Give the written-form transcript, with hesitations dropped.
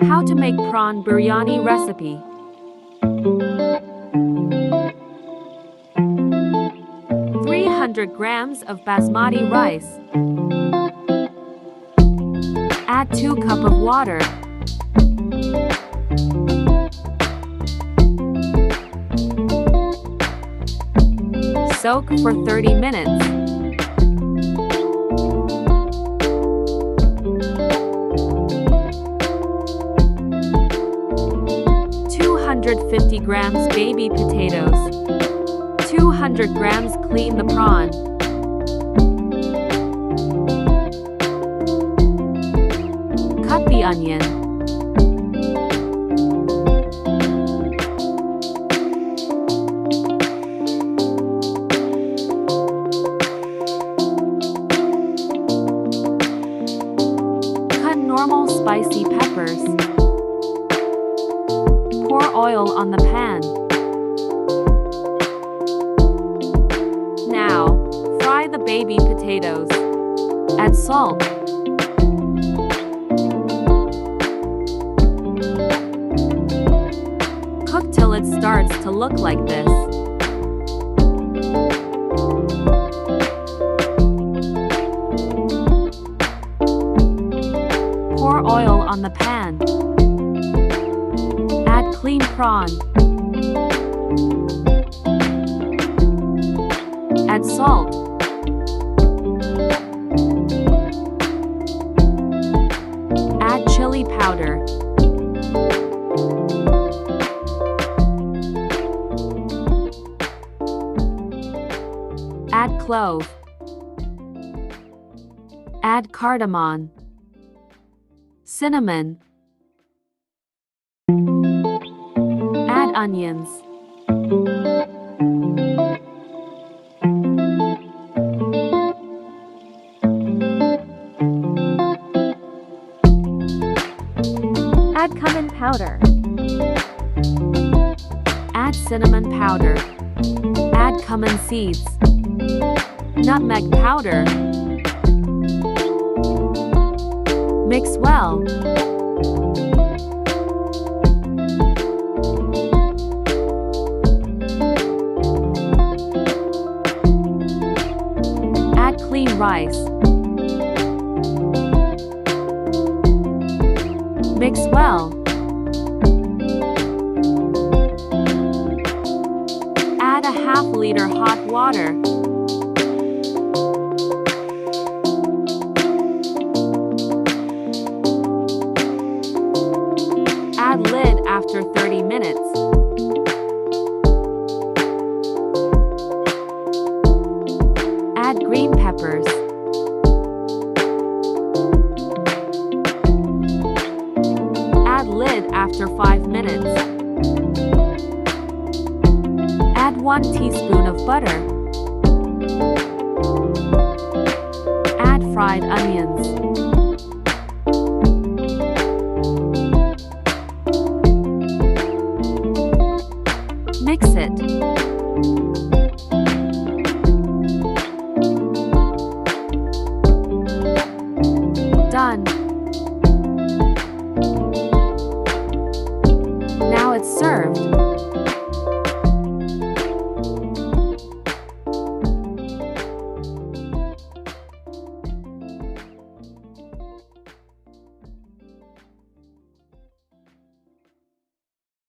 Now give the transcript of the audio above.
How to make prawn biryani recipe. Grams of basmati rice. Add 2 cups of water. Soak for 30 minutes. Grams baby potatoes. 200 grams clean the prawn. Cut the onion. Cut normal spicy peppers. Pour oil on the pan. Now, fry the baby potatoes. Add salt. Cook till it starts to look like this. Pour oil on the pan. Add clean prawn. Add salt. Add chili powder. Add clove. Add cardamon. Cinnamon. Add onions. Add cumin powder. Add cinnamon powder. Add cumin seeds. Nutmeg powder. Mix well. Add clean rice. Mix well. Add a half liter hot water. Add lid after 30 minutes. Add green peppers. Add lid after 5 minutes. Add 1 teaspoon of butter. Add fried onions.